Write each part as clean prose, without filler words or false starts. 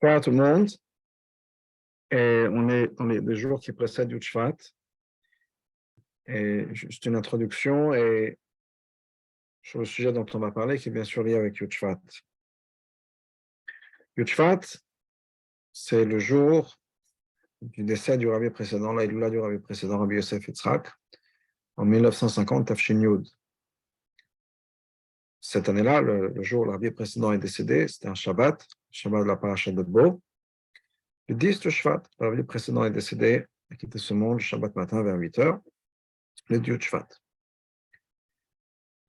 Bonjour à tout le monde. Et on est dans les jours qui précèdent Yud Shvat. Et juste une introduction et sur le sujet dont on va parler, qui est bien sûr lié avec Yud Shvat. Yud Shvat, c'est le jour du décès du rabbi précédent, l'Aïloula du rabbi précédent, Rabbi Yosef Yitzhak, en 1950, Tafshin Yud. Cette année-là, le jour où le rabbi précédent est décédé, c'était un Shabbat de la paracha de Bo. Le 10 de Shvat, le rabbi précédent est décédé, a quitté ce monde le Shabbat matin vers 8 heures, le Yud Shvat.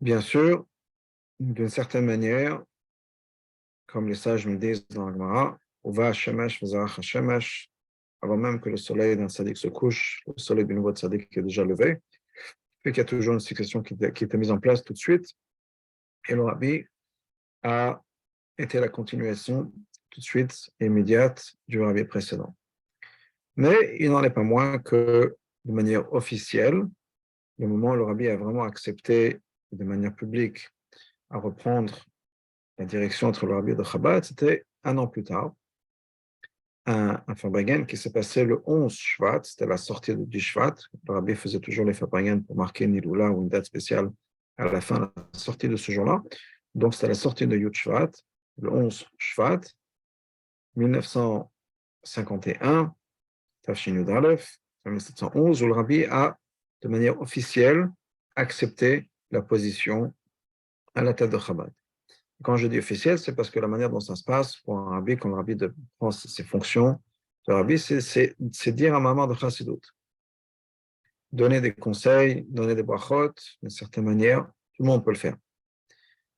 Bien sûr, d'une certaine manière, comme les sages me disent dans la Gemara, Uva Hashemesh v'zarach Hashemesh, avant même que le soleil d'un tzaddik se couche, le soleil du nouveau tzaddik est déjà levé, puis qu'il y a toujours une succession qui était mise en place tout de suite, et le rabbi a été la continuation tout de suite et immédiate du rabbi précédent. Mais il n'en est pas moins que, de manière officielle, le moment où le rabbi a vraiment accepté de manière publique à reprendre la direction entre le rabbi de Chabad, c'était un an plus tard, un Farbrengen qui s'est passé le 11 Shvat, c'était la sortie du Shvat. Le rabbi faisait toujours les Farbrengen pour marquer une Iloula ou une date spéciale à la fin de la sortie de ce jour-là. Donc c'était la sortie de Yud Shvat, le 11 Shvat, 1951, Tafshin Yud Aleph, 1711, où le rabbi a, de manière officielle, accepté la position à la tête de Chabad. Quand je dis officiel, c'est parce que la manière dont ça se passe pour un rabbi, quand le rabbi prend ses fonctions de rabbi, c'est dire un maman de chassidut. Donner des conseils, donner des brachot, d'une certaine manière, tout le monde peut le faire.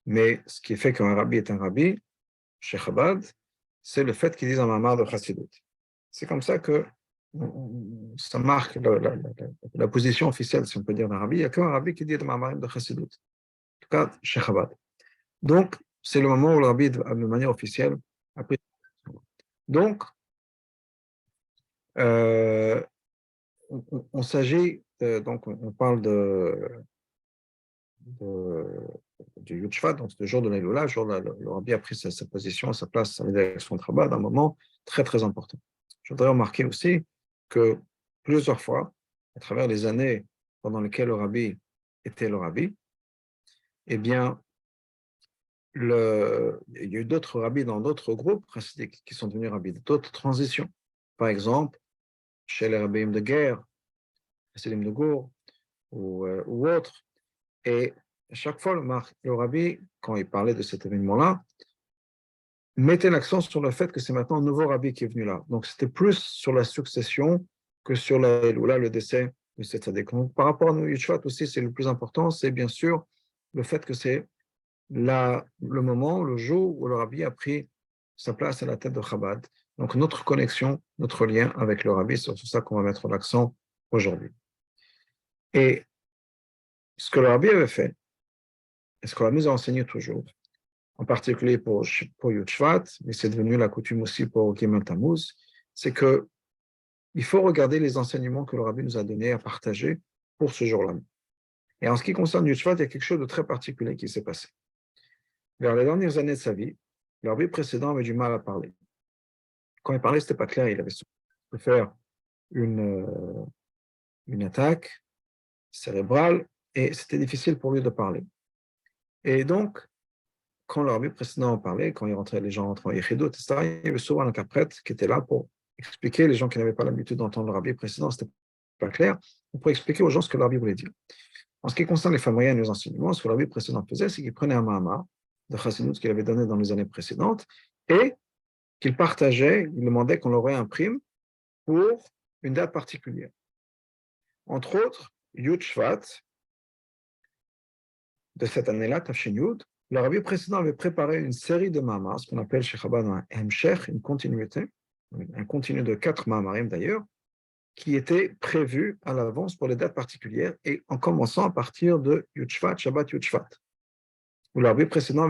Mais ce qui fait qu'un rabbi est un rabbi, chez Chabad, c'est le fait qu'il dise un maman de chassidut. C'est comme ça que ça marque la position officielle, si on peut dire, d'un rabbi. Il n'y a qu'un rabbi qui dit un maman de chassidut. En tout cas, chez Chabad. Donc, c'est le moment où le rabbi, de manière officielle, a pris. Donc, on s'agit, donc on parle du Yud Shvat, donc le jour de l'Aïloula, le jour où le rabbi a pris sa position, sa place à la direction de Chabad, un moment très très important. Je voudrais remarquer aussi que plusieurs fois, à travers les années pendant lesquelles le rabbi était le rabbi, eh bien, il y a eu d'autres rabbis dans d'autres groupes qui sont devenus rabbis, d'autres transitions. Par exemple, chez les rabbins de guerre, Chassidim de Gour ou autres. Et à chaque fois, le rabbi, quand il parlait de cet événement-là, mettait l'accent sur le fait que c'est maintenant un nouveau rabbi qui est venu là. Donc, c'était plus sur la succession que sur le décès de cette tzaddik. Par rapport à nous, Yud Shvat aussi, c'est le plus important, c'est bien sûr le fait que c'est le moment, le jour où le rabbi a pris sa place à la tête de Chabad. Donc, notre connexion, notre lien avec le rabbi, c'est sur ça qu'on va mettre l'accent aujourd'hui. Et ce que le rabbi avait fait, et ce que la nous a enseigné toujours, en particulier pour Yud Shvat, mais c'est devenu la coutume aussi pour Gimel Tammuz, c'est que il faut regarder les enseignements que le rabbi nous a donnés à partager pour ce jour-là. Et en ce qui concerne Yud Shvat, il y a quelque chose de très particulier qui s'est passé. Vers les dernières années de sa vie, le rabbi précédent avait du mal à parler. Quand il parlait, ce n'était pas clair, il avait souffert de faire une attaque cérébrale et c'était difficile pour lui de parler. Et donc, quand le rabbi précédent en parlait, quand les gens rentraient en Yechidot, etc., il y avait souvent un interprète qui était là pour expliquer, les gens qui n'avaient pas l'habitude d'entendre le rabbi précédent, ce n'était pas clair, pour expliquer aux gens ce que le rabbi voulait dire. En ce qui concerne les femmes moyennes et les enseignements, ce que le rabbi précédent faisait, c'est qu'il prenait un mahama de Chassidut qu'il avait donné dans les années précédentes et qu'il partageait, il demandait qu'on l'aurait imprime pour une date particulière. Entre autres, Yud Shvat, de cette année-là, Tafshin Yud, le rabbi précédent avait préparé une série de mahamas, ce qu'on appelle chez Chabad un hemshech, une continuité, un continu de 4 mahamarim d'ailleurs, qui était prévu à l'avance pour les dates particulières et en commençant à partir de Yud Shvat, Shabbat Yud Shvat, où le rabbi précédent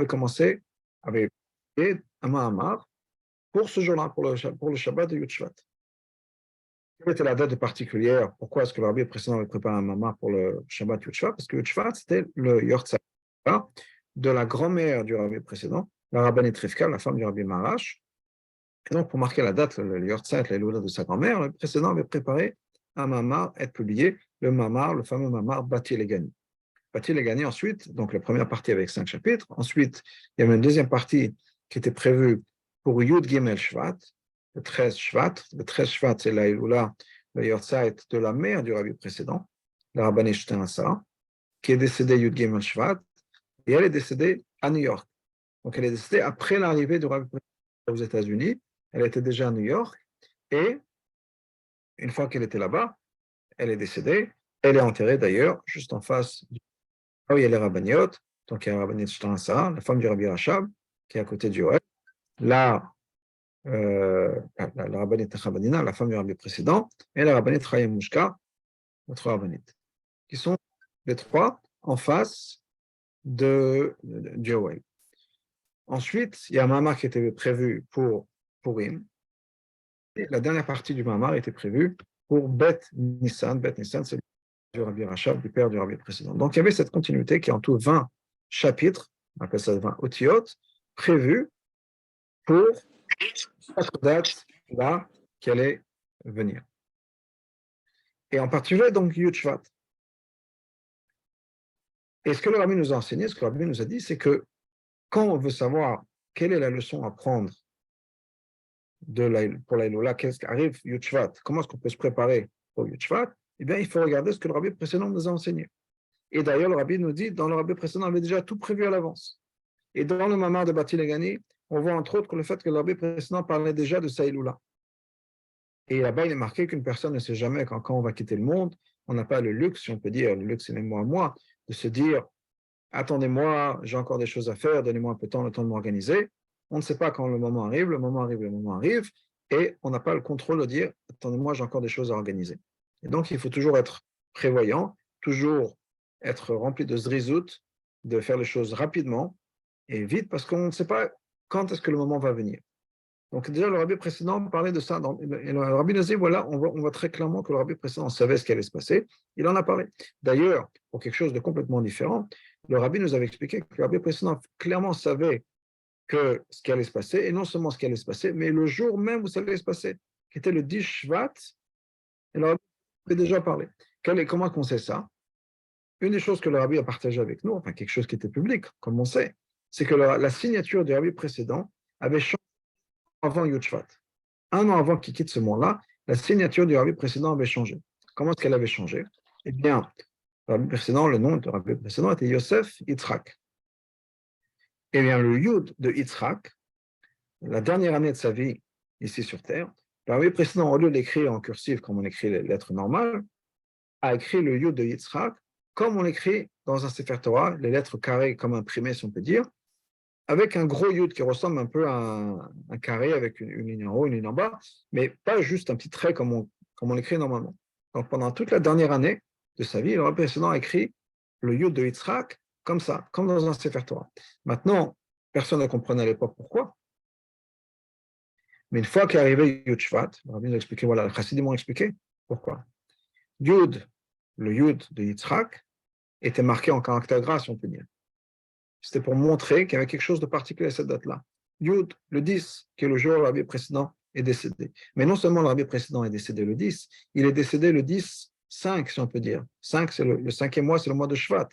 avait fait un mahamar pour ce jour-là, pour le Shabbat de Yud Shvat. Quelle était la date particulière? Pourquoi est-ce que le rabbi précédent avait préparé un mahamar pour le Shabbat Yud Shvat? Parce que Yud Shvat, c'était le Yortzat de la grand-mère du rabbi précédent, la rabbinite Rivka, la femme du rabbi Marash, Et donc, pour marquer la date, le Yortzeit, la Eloula de sa grand-mère, le précédent avait préparé un mamar, être publié, le mamar, le fameux mamar Bati Legani. Bati Legani, ensuite, donc la première partie avec 5 chapitres. Ensuite, il y avait une deuxième partie qui était prévue pour Yud Gimel Shvat, le 13 Shvat. Le 13 Shvat, c'est la Eloula, le Yortzeit de la mère du rabbi précédent, la Rabbanit Shtenasa, qui est décédée Yud Gimel Shvat, et elle est décédée à New York. Donc, elle est décédée après l'arrivée du rabbi aux États-Unis. Elle était déjà à New York. Et une fois qu'elle était là-bas, elle est décédée. Elle est enterrée d'ailleurs juste en face où il y a les rabbiniot. Donc, il y a la rabbinite Shtansa, la femme du rabbi Rachab, qui est à côté du Yoel. Là, la rabbinite Chabadina, la femme du rabbi précédent, et la rabbinite Chaim Mushka, notre rabbinite, qui sont les trois en face du Yoel. Ensuite, il y a un mamar qui était prévu pour Purim. Et la dernière partie du mamar était prévue pour Bet Nissan. Bet Nissan, c'est du Rabbi Rachab, du père du Rabbi précédent. Donc, il y avait cette continuité qui est en tout 20 chapitres, on appelle ça 20 otiyot, prévus pour cette date là qui allait venir. Et en particulier, donc, Yud Shvat. Et ce que le Rabbi nous a enseigné, ce que le Rabbi nous a dit, c'est que quand on veut savoir quelle est la leçon à prendre pour la Ilola, qu'est-ce qui arrive Yud Shvat, comment est-ce qu'on peut se préparer pour Yud Shvat, eh bien, il faut regarder ce que le Rabbi précédent nous a enseigné. Et d'ailleurs, le Rabbi nous dit, dans le Rabbi précédent, on avait déjà tout prévu à l'avance. Et dans le mamar de Bati Legani, on voit entre autres que le fait que le Rabbi précédent parlait déjà de Saïloula. Et là-bas, il est marqué qu'une personne ne sait jamais quand on va quitter le monde, on n'a pas le luxe, si on peut dire, le luxe c'est même moi, de se dire, attendez-moi, j'ai encore des choses à faire, donnez-moi un peu de temps, le temps de m'organiser. On ne sait pas quand le moment arrive, le moment arrive, le moment arrive, et on n'a pas le contrôle de dire, attendez-moi, j'ai encore des choses à organiser. Et donc, il faut toujours être prévoyant, toujours être rempli de zrizout, de faire les choses rapidement et vite, parce qu'on ne sait pas quand est-ce que le moment va venir. Donc déjà, le rabbi précédent parlait de ça. Et le rabbi nous dit, voilà, on voit très clairement que le rabbi précédent savait ce qui allait se passer. Il en a parlé. D'ailleurs, pour quelque chose de complètement différent, le rabbi nous avait expliqué que le rabbi précédent clairement savait que ce qui allait se passer, et non seulement ce qui allait se passer, mais le jour même où ça allait se passer, qui était le 10 Shvat, et le rabbi avait déjà parlé. Comment on sait ça? Une des choses que le rabbi a partagé avec nous, enfin quelque chose qui était public, comme on sait, c'est que la signature du rabbi précédent avait changé avant Yud Shvat. Un an avant qu'il quitte ce monde-là, la signature du rabbi précédent avait changé. Comment est-ce qu'elle avait changé? Eh bien, le rabbi précédent, le nom du rabbi précédent était Yosef Yitzhak. Eh bien, le Yud de Yitzhak, la dernière année de sa vie ici sur Terre, le rabbi précédent, au lieu d'écrire en cursive comme on écrit les lettres normales, a écrit le Yud de Yitzhak comme on écrit dans un Sefer Torah, les lettres carrées comme imprimées, si on peut dire, avec un gros Yud qui ressemble un peu à un carré avec une ligne en haut, une ligne en bas, mais pas juste un petit trait comme on l'écrit normalement. Donc pendant toute la dernière année de sa vie, le rabbi précédent a écrit le Yud de Yitzhak comme ça, comme dans un Sefer Torah. Maintenant, personne ne comprenait à l'époque pourquoi. Mais une fois qu'est arrivé Yud Shvat, le rabbi nous a expliqué, voilà, les chassidim m'ont expliqué pourquoi. Yud, le Yud de Yitzhak, était marqué en caractère gras, si on peut dire. C'était pour montrer qu'il y avait quelque chose de particulier à cette date-là. Yud, le 10, qui est le jour où le rabbi précédent est décédé. Mais non seulement le rabbi précédent est décédé le 10, il est décédé le 10-5, si on peut dire. 5, c'est le cinquième mois, c'est le mois de Shvat.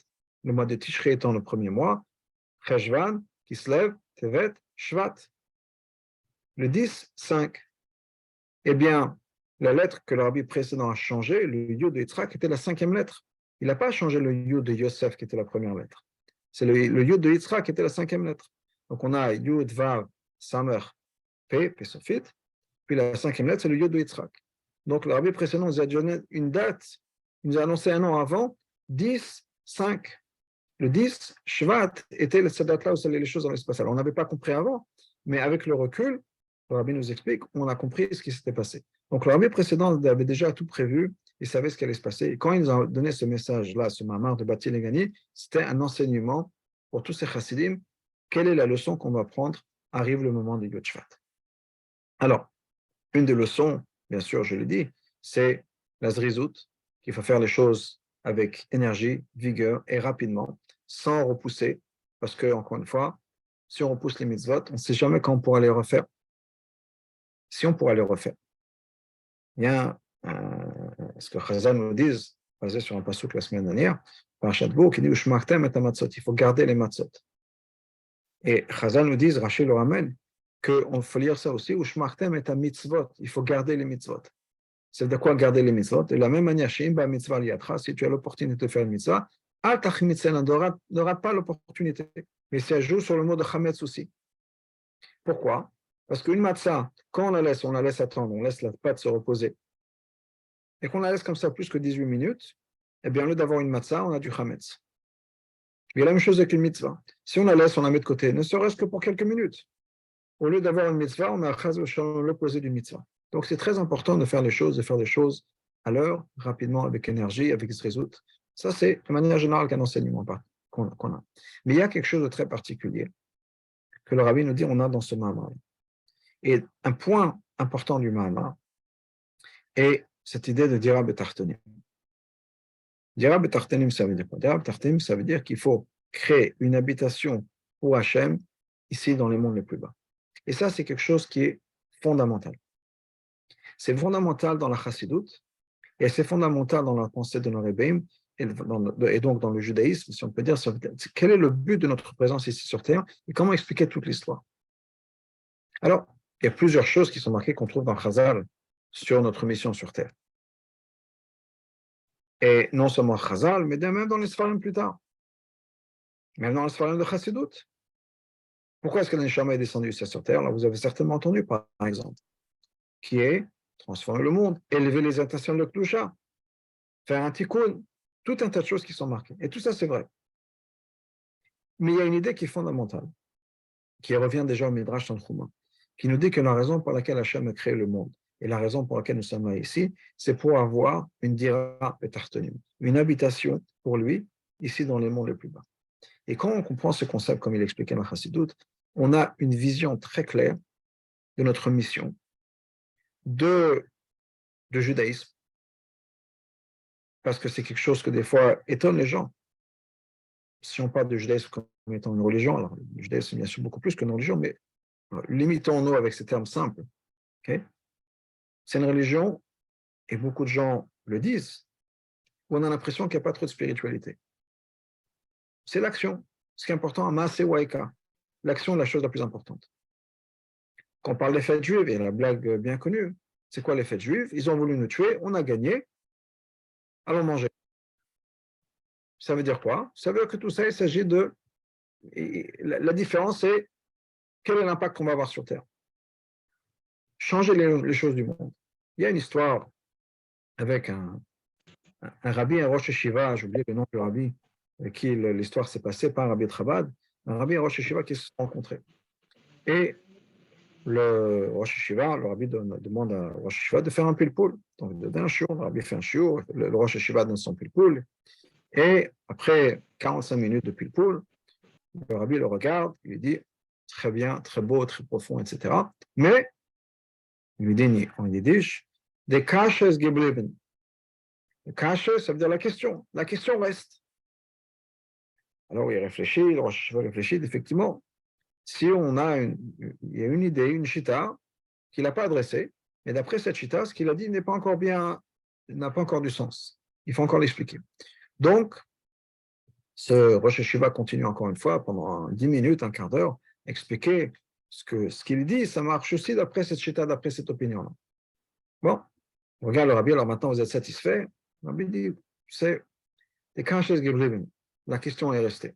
Le mois de Tishrei étant le premier mois. Cheshvan, Kislev, Tevet, Shvat. Le 10-5. Eh bien, la lettre que le rabbi précédent a changée, le Yud de Yitzhak, était la cinquième lettre. Il n'a pas changé le Yud de Yosef, qui était la première lettre. C'est le Yud de Yitzhak qui était la cinquième lettre. Donc on a Yud, Vav, Samer, P, Pesofit. Puis la cinquième lettre, c'est le Yud de Yitzhak. Donc le rabbi précédent nous a donné une date, il nous a annoncé un an avant, 10, 5. Le 10, Shvat, était cette date-là où les choses allaient se passer. Alors on n'avait pas compris avant, mais avec le recul, le rabbi nous explique, on a compris ce qui s'était passé. Donc le rabbi précédent avait déjà tout prévu, il savait ce qui allait se passer. Et quand il nous a donné ce message-là, ce mamar de Bati Legani, c'était un enseignement pour tous ces chassidim. Quelle est la leçon qu'on va prendre? Arrive le moment de Yud Shvat. Alors, une des leçons, bien sûr, je l'ai dit, c'est la zrizout, qu'il faut faire les choses avec énergie, vigueur et rapidement, sans repousser, parce que, encore une fois, si on repousse les mitzvot, on ne sait jamais quand on pourra les refaire. si on pourrait le refaire. Il y a ce que Chazal nous dit, basé sur un passouk la semaine dernière, par Shadbo, qui dit Ushmartem et matzot, il faut garder les matzot. Et Chazal nous dit, Rachid le ramène, qu'on faut lire ça aussi, Ushmartem et mitzvot, il faut garder les mitzvot. C'est de quoi garder les mitzvot. De la même manière, si tu as l'opportunité de faire une mitzvah, ne rate pas l'opportunité. Mais ça joue sur le mot de chametz aussi. Pourquoi? Parce qu'une matzah, quand on la laisse attendre, on laisse la pâte se reposer, et qu'on la laisse comme ça plus que 18 minutes, eh bien, au lieu d'avoir une matzah, on a du chametz. Il y a la même chose avec une mitzvah. Si on la laisse, on la met de côté, ne serait-ce que pour quelques minutes. Au lieu d'avoir une mitzvah, on a l'opposé d'une mitzvah. Donc, c'est très important de faire des choses à l'heure, rapidement, avec énergie, avec zrizout. Ça, c'est de manière générale qu'un enseignement qu'on a. Mais il y a quelque chose de très particulier que le rabbi nous dit, on a dans ce Mahamar. Et un point important du Mahamar est cette idée de Dira Betartanim. Dira Betartanim, ça veut dire quoi? Dira Betartanim, ça veut dire qu'il faut créer une habitation pour Hachem, ici dans les mondes les plus bas. Et ça, c'est quelque chose qui est fondamental. C'est fondamental dans la chassidoute, et c'est fondamental dans la pensée de nos Rebbeim, et donc dans le judaïsme, si on peut dire, quel est le but de notre présence ici sur Terre, et comment expliquer toute l'histoire. Alors, il y a plusieurs choses qui sont marquées qu'on trouve dans Chazal sur notre mission sur Terre. Et non seulement Chazal, mais même dans les Sfarim plus tard. Même dans les Sfarim de Chassidut. Pourquoi est-ce que l'Neshama est descendu ici sur Terre? Là, vous avez certainement entendu, par exemple, qui est transformer le monde, élever les intentions de Klusha, faire un tikkun, tout un tas de choses qui sont marquées. Et tout ça, c'est vrai. Mais il y a une idée qui est fondamentale, qui revient déjà au Midrash Tanchuma, qui nous dit que la raison pour laquelle Hachem a créé le monde et la raison pour laquelle nous sommes là ici, c'est pour avoir une dira betartonim, une habitation pour lui, ici dans les mondes les plus bas. Et quand on comprend ce concept, comme il expliquait dans Chassidut, on a une vision très claire de notre mission, de judaïsme, parce que c'est quelque chose que des fois étonne les gens. Si on parle de judaïsme comme étant une religion, alors le judaïsme c'est bien sûr beaucoup plus qu'une religion, mais limitons-nous avec ces termes simples. Okay? C'est une religion, et beaucoup de gens le disent, où on a l'impression qu'il n'y a pas trop de spiritualité. C'est l'action. Ce qui est important, Maaseh Waika. L'action est la chose la plus importante. Quand on parle des fêtes juives, il y a la blague bien connue. C'est quoi les fêtes juives? Ils ont voulu nous tuer, on a gagné, allons manger. Ça veut dire quoi? Ça veut dire que tout ça, il s'agit de... La différence, c'est quel est l'impact qu'on va avoir sur Terre. Changer les choses du monde. Il y a une histoire avec un rabbi, un Rosh Hashiva, j'ai oublié le nom du rabbi, avec qui l'histoire s'est passée, pas un rabbi de Chabad, un rabbi et un Rosh Hashiva qui se sont rencontrés. Et le Rosh Hashiva, le rabbi demande à Rosh Hashiva de faire un pilpoul. Donc, il donne un shiur, le rabbi fait un shiur, le Rosh Hashiva donne son pilpoul. Et après 45 minutes de pilpoul, le rabbi le regarde, il lui dit très bien, très beau, très profond, etc. Mais, il lui dit en yiddish, des kashes geblieben. Le kashes, ça veut dire la question. La question reste. Alors, il réfléchit, le Rosh Hashiva réfléchit, effectivement, si on a il y a une idée, une chita, qu'il n'a pas adressée, mais d'après cette chita, ce qu'il a dit n'a pas encore du sens. Il faut encore l'expliquer. Donc, ce Rosh Hashiva continue encore une fois pendant 10 minutes, un quart d'heure, expliquer ce qu'il dit, ça marche aussi d'après cette chita, d'après cette opinion-là. Bon, regarde le rabbi, alors maintenant vous êtes satisfait. Le rabbi dit, c'est des kashes geblieben. La question est restée.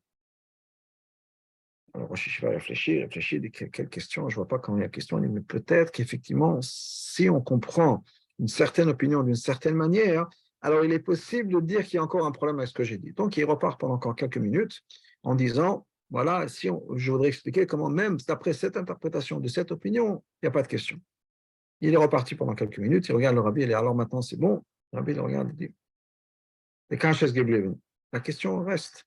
Alors, Rosh Hashiva réfléchit, dit quelle question, je ne vois pas comment il y a question, mais peut-être qu'effectivement, si on comprend une certaine opinion d'une certaine manière, alors il est possible de dire qu'il y a encore un problème avec ce que j'ai dit. Donc, il repart pendant encore quelques minutes en disant, voilà, je voudrais expliquer comment même d'après cette interprétation de cette opinion, il n'y a pas de question. Il est reparti pendant quelques minutes, il regarde le rabbi, il dit, alors maintenant c'est bon. Le rabbi le regarde, il dit, la question reste.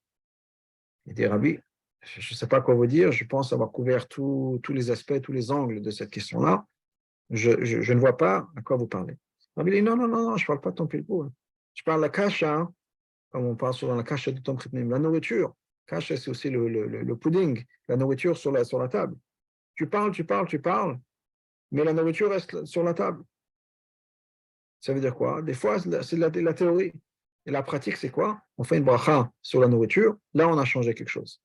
Il dit, rabbi, je ne sais pas quoi vous dire, je pense avoir couvert tous les aspects, tous les angles de cette question-là. Je ne vois pas à quoi vous parlez. Il dit, non, je ne parle pas de ton pilpoul. Je parle de la kasha, comme on parle souvent de la kasha de Tom Khitnim, la nourriture. Kasha, c'est aussi le pudding, la nourriture sur la table. Tu parles, mais la nourriture reste sur la table. Ça veut dire quoi? Des fois, c'est la théorie. Et la pratique, c'est quoi? On fait une bracha sur la nourriture, là, on a changé quelque chose.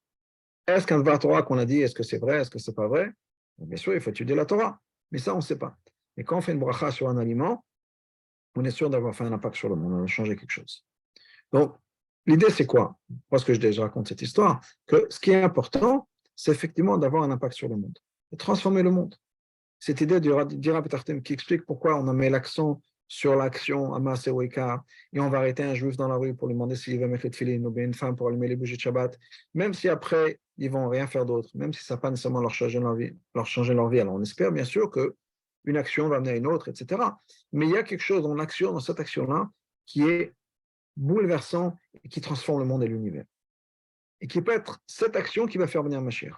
Est-ce qu'un Dvar Torah qu'on a dit, est-ce que c'est vrai, est-ce que c'est pas vrai? Bien sûr, il faut étudier la Torah, mais ça, on ne sait pas. Et quand on fait une bracha sur un aliment, on est sûr d'avoir fait un impact sur le monde, on a changé quelque chose. Donc, l'idée, c'est quoi? Parce que je raconte cette histoire, que ce qui est important, c'est effectivement d'avoir un impact sur le monde, de transformer le monde. Cette idée du Rabbi Tartem qui explique pourquoi on a mis l'accent sur l'action Hamas et Oika, et on va arrêter un juif dans la rue pour lui demander s'il va mettre les tefillin, ou bien une femme pour allumer les bougies de Shabbat, même si après, ils vont rien faire d'autre, même si ça ne va pas nécessairement leur changer leur vie. Alors, on espère bien sûr qu'une action va amener à une autre, etc. Mais il y a quelque chose dans cette action-là, qui est bouleversant et qui transforme le monde et l'univers. Et qui peut être cette action qui va faire venir Mashiach.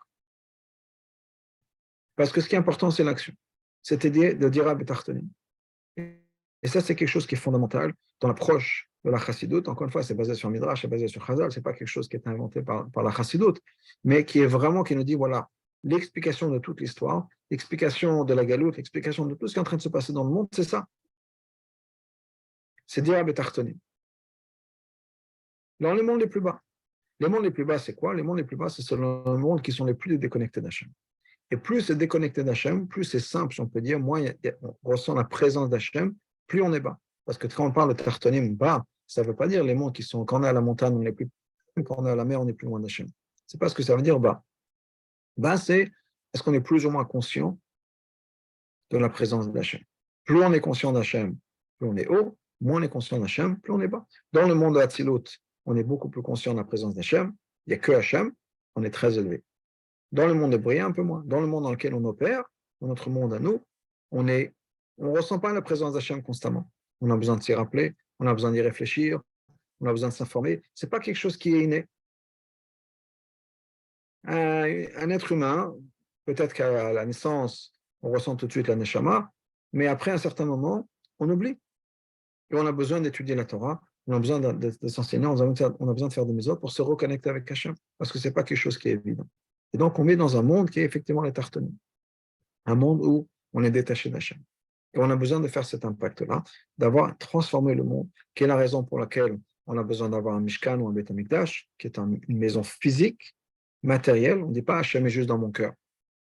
Parce que ce qui est important, c'est l'action. Cette idée de Dira Betartonim. Et ça, c'est quelque chose qui est fondamental dans l'approche de la Chassidoute. Encore une fois, c'est basé sur Midrash, c'est basé sur Chazal, ce n'est pas quelque chose qui est inventé par la Chassidoute, mais qui est vraiment, qui nous dit, voilà, l'explication de toute l'histoire, l'explication de la Galoute, l'explication de tout ce qui est en train de se passer dans le monde, c'est ça. C'est Dira Betartonim. Dans les mondes les plus bas. Les mondes les plus bas, c'est quoi? Les mondes les plus bas, c'est selon les mondes qui sont les plus déconnectés d'Hachem. Et plus c'est déconnecté d'Hachem, plus c'est simple, si on peut dire, moins on ressent la présence d'Hachem, plus on est bas. Parce que quand on parle de Tartonim bas, ça ne veut pas dire les mondes qui sont, quand on est à la montagne, on est plus, quand on est à la mer, on est plus loin d'Hachem. Ce n'est pas ce que ça veut dire bas. Bas, c'est est-ce qu'on est plus ou moins conscient de la présence d'Hachem. Plus on est conscient d'Hachem, plus on est haut, moins on est conscient d'Hachem, plus on est bas. Dans le monde de Hatzilut, on est beaucoup plus conscient de la présence d'Hachem, il n'y a que Hachem, on est très élevé. Dans le monde de Bria, un peu moins. Dans le monde dans lequel on opère, dans notre monde à nous, on ne ressent pas la présence d'Hachem constamment. On a besoin de s'y rappeler, on a besoin d'y réfléchir, on a besoin de s'informer. Ce n'est pas quelque chose qui est inné. Un être humain, peut-être qu'à la naissance, on ressent tout de suite la neshama, mais après un certain moment, on oublie. Et on a besoin d'étudier la Torah, on a besoin de s'enseigner, on a besoin de faire des mitzvot pour se reconnecter avec Hachem, parce que ce n'est pas quelque chose qui est évident. Et donc, on est dans un monde qui est effectivement les tartonim, un monde où on est détaché d'Hachem. Et on a besoin de faire cet impact-là, d'avoir transformé le monde, qui est la raison pour laquelle on a besoin d'avoir un Mishkan ou un Beth Amikdash, qui est une maison physique, matérielle. On ne dit pas Hachem est juste dans mon cœur.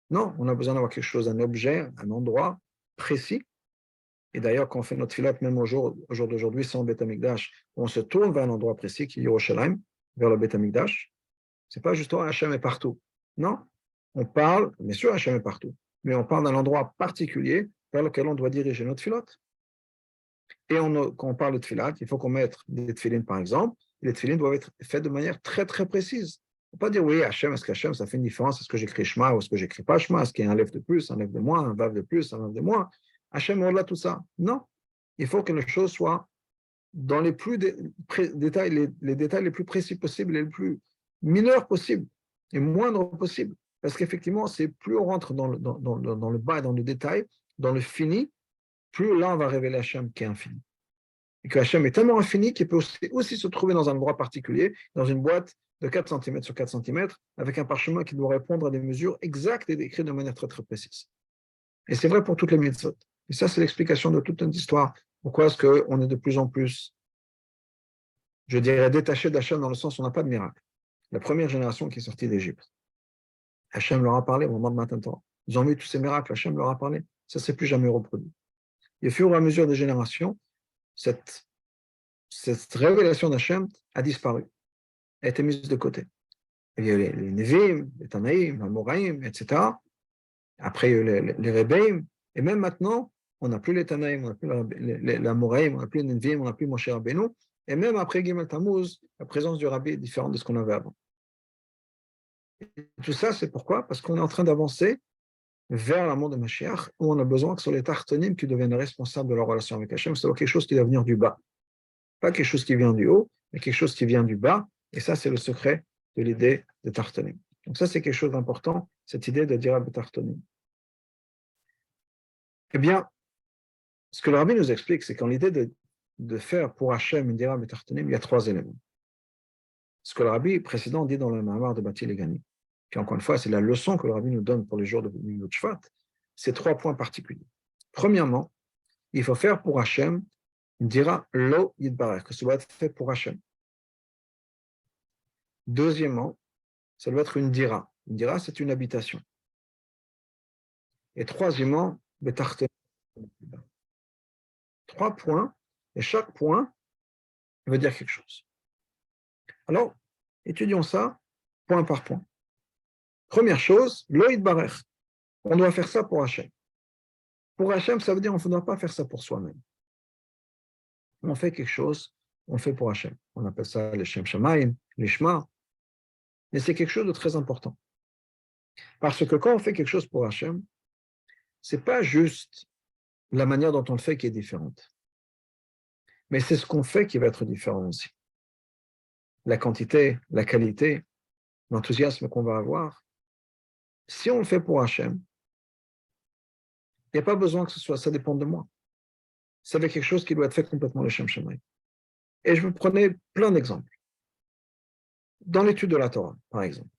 Non, on a besoin d'avoir quelque chose, un objet, un endroit précis. Et d'ailleurs, quand on fait notre filote, même au jour d'aujourd'hui, sans Beth Amikdash, on se tourne vers un endroit précis qui est Yerushalayim, vers le Beth Amikdash. Ce n'est pas justement Hachem est partout. Non, on parle, bien sûr Hachem est partout, mais on parle d'un endroit particulier vers lequel on doit diriger notre filote. Et quand on parle de tfilat, il faut qu'on mette des tfilines par exemple, et les tfilines doivent être faits de manière très très précise. Il ne faut pas dire oui, Hachem, est-ce qu'Hachem, ça fait une différence, est-ce que j'écris Shema ou est-ce que j'écris pas Shema, est-ce qu'il y a un lève de plus, un lève de moins, un vav de plus, un vav de moins. Hachem, au-delà de tout ça. Non, il faut que les choses soient dans les plus détails, les détails les plus précis possibles, les plus mineurs possibles et moindres possibles. Parce qu'effectivement, c'est plus on rentre dans le bas, dans le détail, dans le fini, plus là, on va révéler Hachem qui est infini. Et que Hachem est tellement infini qu'il peut aussi se trouver dans un endroit particulier, dans une boîte de 4 cm sur 4 cm, avec un parchemin qui doit répondre à des mesures exactes et décrites de manière très, très précise. Et c'est vrai pour toutes les mitzvot. Et ça, c'est l'explication de toute notre histoire. Pourquoi est-ce qu'on est de plus en plus, je dirais, détaché d'Hachem dans le sens où on n'a pas de miracle. La première génération qui est sortie d'Égypte, Hachem leur a parlé au moment de Matan Torah. Ils ont vu tous ces miracles, Hachem leur a parlé. Ça ne s'est plus jamais reproduit. Et au fur et à mesure des générations, cette révélation d'Hachem a disparu, a été mise de côté. Il y a eu les Nevim, les Tanaïm, les Moraïm, etc. Après, il y a eu les Rebbeim. Et même maintenant, on n'a plus les Tanaïm, on n'a plus les Moraïm, on n'a plus les Nevim, on n'a plus Moshe Rabbeinu. Et même après Gimel Tammuz, la présence du Rabbi est différente de ce qu'on avait avant. Et tout ça, c'est pourquoi? Parce qu'on est en train d'avancer vers l'amour de Mashiach, où on a besoin que ce soit les Tartonim qui deviennent responsables de leur relation avec Hachem. C'est quelque chose qui doit venir du bas. Pas quelque chose qui vient du haut, mais quelque chose qui vient du bas. Et ça, c'est le secret de l'idée de Tartonim. Donc ça, c'est quelque chose d'important, cette idée de Dira Tartonim. Eh bien, ce que le Rabbi nous explique, c'est qu'en l'idée de faire pour Hachem une Dira Tartonim, il y a 3 éléments. Ce que le Rabbi précédent dit dans le Mahamar de Bati Legani, qui encore une fois, c'est la leçon que le Rabbi nous donne pour les jours de Yud Shvat, ces 3 points particuliers. Premièrement, il faut faire pour Hachem, une dira lo yidbarech, que ça doit être fait pour Hachem. Deuxièmement, ça doit être une dira. Une dira, c'est une habitation. Et troisièmement, betarte. 3 points, et chaque point veut dire quelque chose. Alors, étudions ça point par point. Première chose, lo yidbarech. On doit faire ça pour Hachem. Pour Hachem, ça veut dire qu'on ne doit pas faire ça pour soi-même. On fait quelque chose, on fait pour Hachem. On appelle ça les Shem Shamayim, les Shema. Mais c'est quelque chose de très important. Parce que quand on fait quelque chose pour Hachem, ce n'est pas juste la manière dont on le fait qui est différente. Mais c'est ce qu'on fait qui va être différent aussi. La quantité, la qualité, l'enthousiasme qu'on va avoir. Si on le fait pour Hachem, il n'y a pas besoin que ce soit, ça dépend de moi. C'est avec quelque chose qui doit être fait complètement le Shem Shamayim. Et je vous prenais plein d'exemples. Dans l'étude de la Torah, par exemple,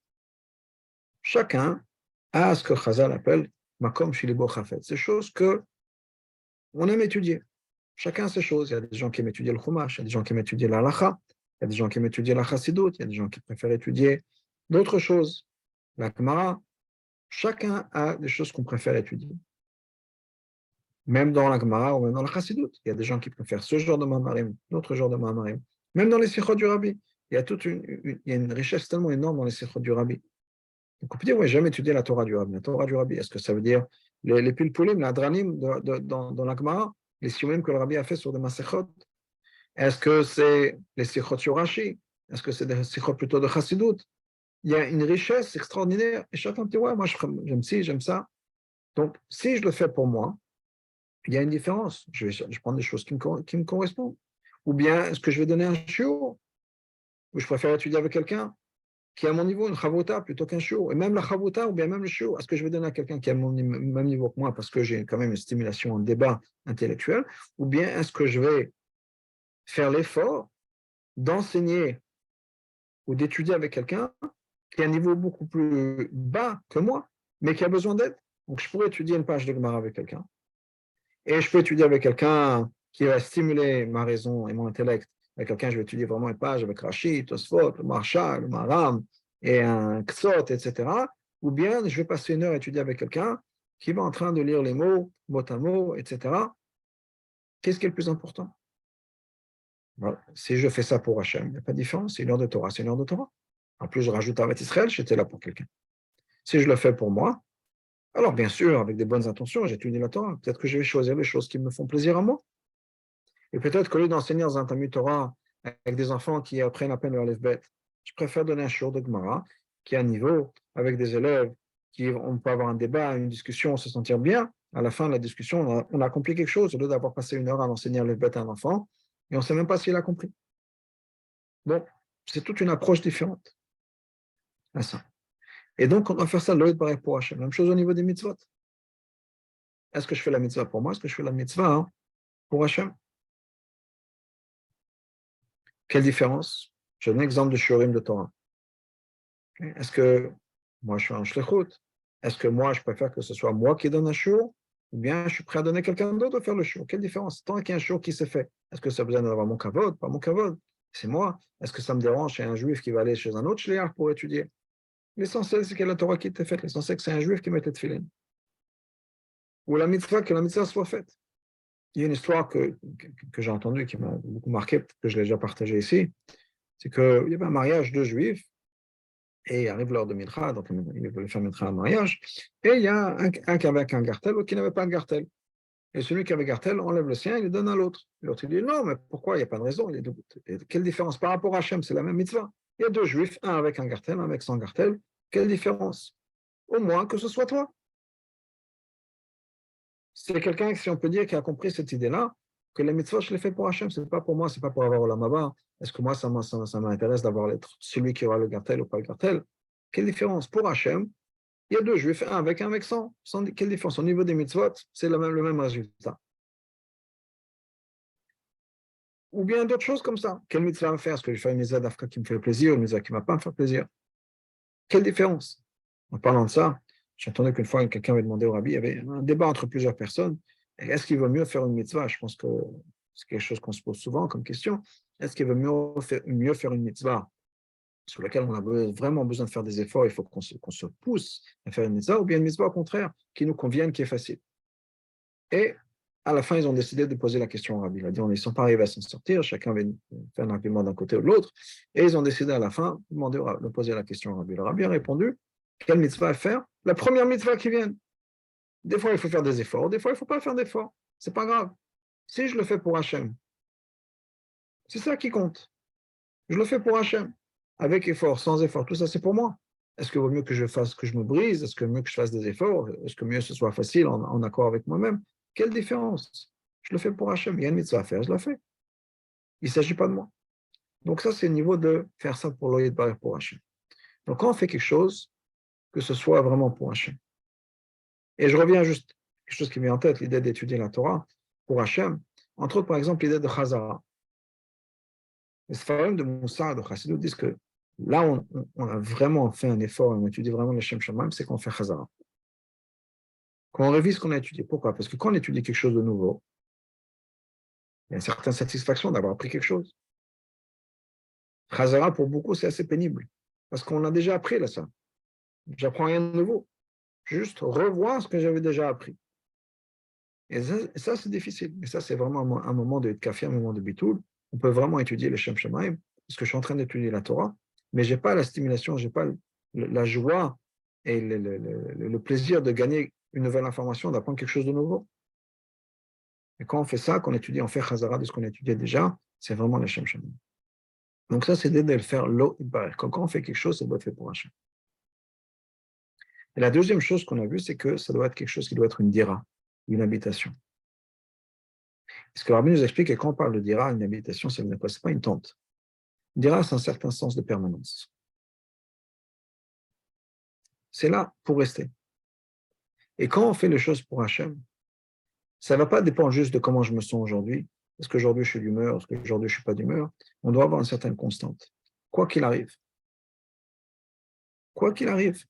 chacun a ce que Chazal appelle Makom Shilibo Chafetz, ces choses que on aime étudier. Chacun a ses choses. Il y a des gens qui aiment étudier le Chumash, il y a des gens qui aiment étudier la Halacha, il y a des gens qui aiment étudier la Chassidut, il y a des gens qui préfèrent étudier d'autres choses, la Gemara. Chacun a des choses qu'on préfère étudier. Même dans la Gemara ou même dans la Chassidut, il y a des gens qui préfèrent ce genre de Mahamarim, d'autres genres de Mahamarim. Même dans les Sichot du Rabbi, il y a il y a une richesse tellement énorme dans les Sichot du Rabbi. Donc on peut dire, oui, jamais étudié la Torah du Rabbi. La Torah du Rabbi, est-ce que ça veut dire les pilpulim, la dranim dans la Gemara, les siumim que le Rabbi a fait sur des Masechot? Est-ce que c'est les Sichot sur Rashi? Est-ce que c'est des Sichot plutôt de Chassidut? Il y a une richesse extraordinaire. Et chacun dit, ouais, moi j'aime ci, j'aime ça. Donc, si je le fais pour moi, il y a une différence. Je prends des choses qui me correspondent. Ou bien, est-ce que je vais donner un shiur? Ou je préfère étudier avec quelqu'un qui est à mon niveau, une chavota plutôt qu'un shiur. Et même la chavota ou bien même le shiur, est-ce que je vais donner à quelqu'un qui est à mon même niveau que moi parce que j'ai quand même une stimulation, un débat intellectuel? Ou bien est-ce que je vais faire l'effort d'enseigner ou d'étudier avec quelqu'un qui a un niveau beaucoup plus bas que moi, mais qui a besoin d'aide? Donc, je pourrais étudier une page de Gemara avec quelqu'un. Et je peux étudier avec quelqu'un qui va stimuler ma raison et mon intellect. Avec quelqu'un, je vais étudier vraiment une page avec Rashi, Tosfot, le Maharshal, le Maharam, et un Ksot, etc. Ou bien, je vais passer une heure à étudier avec quelqu'un qui va en train de lire les mots, mot à mot, etc. Qu'est-ce qui est le plus important? Voilà. Si je fais ça pour Hachem, il n'y a pas de différence. C'est une heure de Torah, c'est une heure de Torah. En plus, je rajoute Avat Israël, j'étais là pour quelqu'un. Si je le fais pour moi, alors bien sûr, avec des bonnes intentions, j'étudie la Torah. Peut-être que je vais choisir les choses qui me font plaisir à moi. Et peut-être qu'au lieu d'enseigner dans un Talmud Torah avec des enfants qui apprennent à peine leur Aleph-Bet, je préfère donner un shiur de Gemara qui est à niveau, avec des élèves qui on peut avoir un débat, une discussion, se sentir bien. À la fin de la discussion, on a accompli quelque chose au lieu d'avoir passé une heure à enseigner l'Aleph-Bet à un enfant et on ne sait même pas s'il a compris. Bon, c'est toute une approche différente à ça. Et donc, on doit faire ça pour Hachem. Même chose au niveau des mitzvot. Est-ce que je fais la mitzvah pour moi? Est-ce que je fais la mitzvah pour Hachem? Quelle différence? Je donne un exemple de shiurim de Torah. Est-ce que moi je suis en shlichut? Est-ce que moi je préfère que ce soit moi qui donne un shiur? Ou bien je suis prêt à donner quelqu'un d'autre à faire le shiur? Quelle différence? Tant qu'il y a un shiur qui s'est fait, est-ce que ça a besoin d'avoir mon kavod? Pas mon kavod. C'est moi. Est-ce que ça me dérange chez un juif qui va aller chez un autre shliach pour étudier? L'essentiel, c'est qu'il y a la Torah qui était faite. L'essentiel, c'est que c'est un juif qui met le tefillin. Ou la mitzvah, que la mitzvah soit faite. Il y a une histoire que j'ai entendue qui m'a beaucoup marqué, peut-être que je l'ai déjà partagée ici, c'est qu'il y avait un mariage de juifs, et il arrive l'heure de Mincha, donc il voulait faire Mincha un mariage, et il y a un qui avait un gartel, l'autre qui n'avait pas de gartel. Et celui qui avait gartel enlève le sien, il le donne à l'autre. L'autre dit non, mais pourquoi? Il n'y a pas de raison. Quelle différence par rapport à Hachem? C'est la même mitzvah. Il y a deux juifs, un avec un gartel, un avec sans gartel. Quelle différence? Au moins que ce soit toi. C'est quelqu'un, si on peut dire, qui a compris cette idée-là, que la mitzvah, je l'ai fait pour Hachem, ce n'est pas pour moi, ce n'est pas pour avoir Olam Haba. Est-ce que moi, ça m'intéresse d'avoir celui qui aura le gartel ou pas le gartel? Quelle différence? Pour Hachem, il y a deux juifs, un avec sans quelle différence? Au niveau des mitzvot, c'est le même résultat. Ou bien d'autres choses comme ça. Quelle mitzvah faire? Est-ce que je fais une mitzvah d'Afka qui me fait plaisir, une mitzvah qui ne va pas me faire plaisir? Quelle différence? En parlant de ça, J'ai entendu qu'une fois, quelqu'un avait demandé au rabbi, il y avait un débat entre plusieurs personnes. Est-ce qu'il vaut mieux faire une mitzvah? Je pense que c'est quelque chose qu'on se pose souvent comme question. Est-ce qu'il vaut mieux faire une mitzvah sur laquelle on a vraiment besoin de faire des efforts, il faut qu'on se pousse à faire une mitzvah, ou bien une mitzvah au contraire, qui nous convienne, qui est facile. Et à la fin, ils ont décidé de poser la question au rabbi. Ils ne sont pas arrivés à s'en sortir, chacun avait fait un argument d'un côté ou de l'autre, et ils ont décidé à la fin de poser la question au rabbi. Le rabbi a répondu, quelle mitzvah faire? La première mitzvah qui vient. Des fois, il faut faire des efforts, des fois, il ne faut pas faire d'efforts. Ce n'est pas grave. Si je le fais pour Hachem, c'est ça qui compte. Je le fais pour Hachem. Avec effort, sans effort, tout ça, c'est pour moi. Est-ce que vaut mieux que je fasse, que je me brise? Est-ce que mieux que je fasse des efforts? Est-ce que mieux que ce soit facile en accord avec moi-même? Quelle différence? Je le fais pour Hachem. Il y a une mitzvah à faire, je la fais. Il ne s'agit pas de moi. Donc ça, c'est le niveau de faire ça pour l'Oyed Barer pour Hachem. Donc quand on fait quelque chose, que ce soit vraiment pour Hachem. Et je reviens juste, quelque chose qui me vient en tête, l'idée d'étudier la Torah pour Hachem. Entre autres, par exemple, l'idée de Chazara. Les Sfarim de Moussa, de Chassidou, disent que là, on a vraiment fait un effort, on étudie vraiment le Shem Shamaim, c'est qu'on fait Chazara. Quand on révise ce qu'on a étudié. Pourquoi? Parce que quand on étudie quelque chose de nouveau, il y a une certaine satisfaction d'avoir appris quelque chose. Chazara, pour beaucoup, c'est assez pénible. Parce qu'on a déjà appris là, ça. J'apprends rien de nouveau. Juste revoir ce que j'avais déjà appris. Et ça c'est difficile. Et ça, c'est vraiment un moment de café, un moment de bitoul. On peut vraiment étudier le Shem Shamaim, parce que je suis en train d'étudier la Torah, mais je n'ai pas la stimulation, je n'ai pas la joie et le plaisir de gagner une nouvelle information, d'apprendre quelque chose de nouveau. Et quand on fait ça, quand on étudie, on fait Chazara de ce qu'on a étudié déjà, c'est vraiment le Shem Shamaim. Donc ça, c'est d'aider à le faire l'eau et quand on fait quelque chose, ça doit être fait pour Hachem. Et la deuxième chose qu'on a vue, c'est que ça doit être quelque chose qui doit être une dira, une habitation. Ce que Rabbi nous explique, que quand on parle de dira, une habitation, ce n'est pas une tente. Une dira, c'est un certain sens de permanence. C'est là pour rester. Et quand on fait les choses pour Hachem, ça ne va pas dépendre juste de comment je me sens aujourd'hui. Est-ce qu'aujourd'hui je suis d'humeur? Est-ce qu'aujourd'hui je ne suis pas d'humeur? On doit avoir une certaine constante. Quoi qu'il arrive. Quoi qu'il arrive.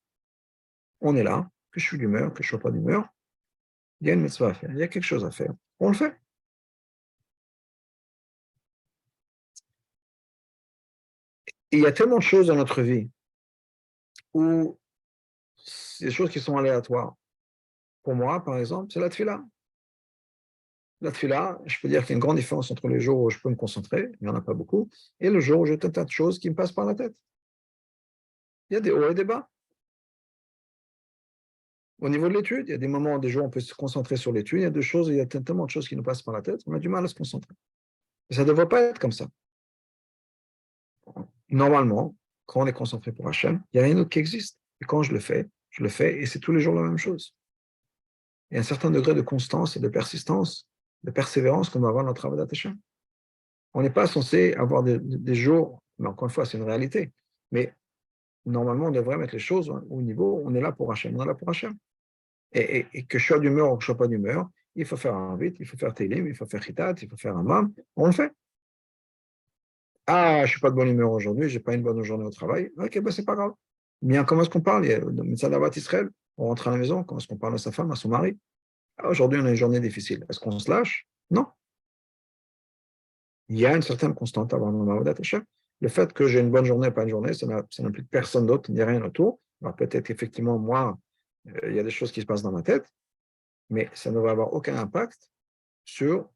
On est là, que je suis d'humeur, que je ne sois pas d'humeur. Il y a une mitzvah à faire. Il y a quelque chose à faire. On le fait. Et il y a tellement de choses dans notre vie où c'est des choses qui sont aléatoires. Pour moi, par exemple, c'est la tefila. La tefila, je peux dire qu'il y a une grande différence entre les jours où je peux me concentrer, il n'y en a pas beaucoup, et le jour où j'ai tout un tas de choses qui me passent par la tête. Il y a des hauts et des bas. Au niveau de l'étude, il y a des moments, des jours où on peut se concentrer sur l'étude, il y a des choses, il y a tellement de choses qui nous passent par la tête, on a du mal à se concentrer. Et ça ne devrait pas être comme ça. Normalement, quand on est concentré pour Hachem, il n'y a rien d'autre qui existe. Et quand je le fais, et c'est tous les jours la même chose. Il y a un certain degré de constance et de persistance, de persévérance qu'on va avoir dans notre travail d'Hachem. On n'est pas censé avoir des jours, mais encore une fois, c'est une réalité. Mais normalement, on devrait mettre les choses au niveau, on est là pour Hachem, on est là pour Hachem. Et que je sois d'humeur ou que je ne sois pas d'humeur, il faut faire un vite, il faut faire Télim, il faut faire Chitat, il faut faire un mam, on le fait. Ah, je ne suis pas de bonne humeur aujourd'hui, je n'ai pas une bonne journée au travail. Ok, ben c'est pas grave. Bien, comment est-ce qu'on parle? Il y a le médecin d'Avat Israël, on rentre à la maison, comment est-ce qu'on parle à sa femme, à son mari? Ah, aujourd'hui, on a une journée difficile. Est-ce qu'on se lâche? Non. Il y a une certaine constante avant le Ma'avodat Hashem. Le fait que j'ai une bonne journée, pas une journée, ça n'implique personne d'autre, il n'y a rien autour. Alors peut-être effectivement, moi, il y a des choses qui se passent dans ma tête, mais ça ne va avoir aucun impact sur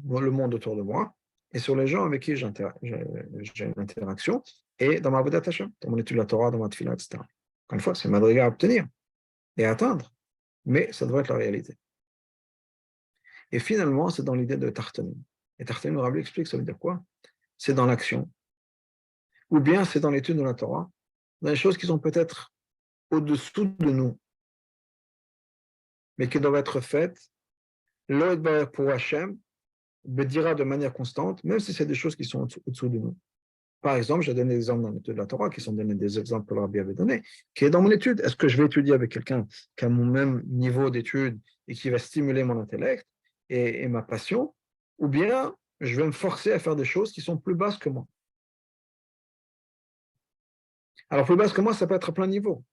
le monde autour de moi et sur les gens avec qui j'ai une interaction et dans ma Avodat Hashem, dans mon étude de la Torah, dans ma tefila, etc. Encore une fois, c'est madriga à obtenir et à atteindre, mais ça devrait être la réalité. Et finalement, c'est dans l'idée de Tartanim. Et Tartanim, le Rabbi explique, ça veut dire quoi? C'est dans l'action. Ou bien c'est dans l'étude de la Torah, dans les choses qui sont peut-être au-dessous de nous, mais qui doivent être faites, l'Oed pour Hachem, dira de manière constante, même si c'est des choses qui sont au-dessous de nous. Par exemple, j'ai donné des exemples dans l'étude de la Torah, qui sont donnés des exemples que le Rabbi avait donnés, qui est dans mon étude. Est-ce que je vais étudier avec quelqu'un qui a mon même niveau d'étude et qui va stimuler mon intellect et ma passion, ou bien je vais me forcer à faire des choses qui sont plus basses que moi? Alors, plus basse que moi, ça peut être à plein niveau.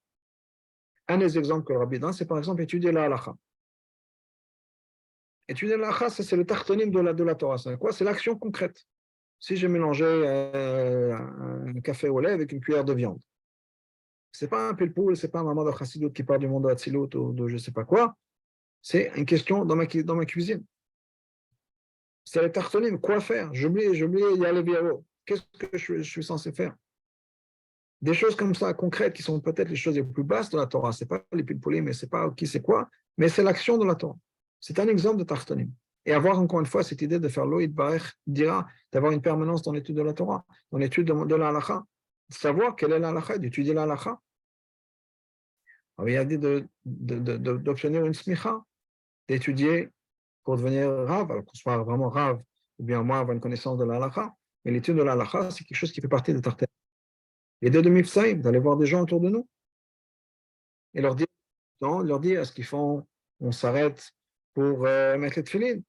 Un des exemples que le Rabbi donne, c'est par exemple étudier la halakha. Étudier la halakha, c'est le tartonim de la Torah. C'est quoi? C'est l'action concrète. Si j'ai mélangé un café au lait avec une cuillère de viande, c'est pas un pilpoul, c'est pas un maman de chassidut qui part du monde de Hatzilut ou de je sais pas quoi. C'est une question dans ma cuisine. C'est les tartonim, quoi faire? J'oublie, il y a le biaro. Qu'est-ce que je suis censé faire? Des choses comme ça, concrètes, qui sont peut-être les choses les plus basses de la Torah. C'est pas les pilpoulim, mais c'est pas qui c'est quoi, mais c'est l'action de la Torah. C'est un exemple de tartonim. Et avoir encore une fois cette idée de faire l'oïd barech dira, d'avoir une permanence dans l'étude de la Torah, dans l'étude de la halakha, de savoir quelle est la halakha, d'étudier la halakha. Alors, il a dit d'obtenir une smicha, d'étudier pour devenir rave, alors qu'on soit vraiment rave, ou bien moi avoir une connaissance de la halakha. Mais l'étude de la halakha, c'est quelque chose qui fait partie de tartem. L'idée de mifsaïm, d'aller voir des gens autour de nous et leur dire est-ce qu'ils font, on s'arrête pour mettre les tefilines.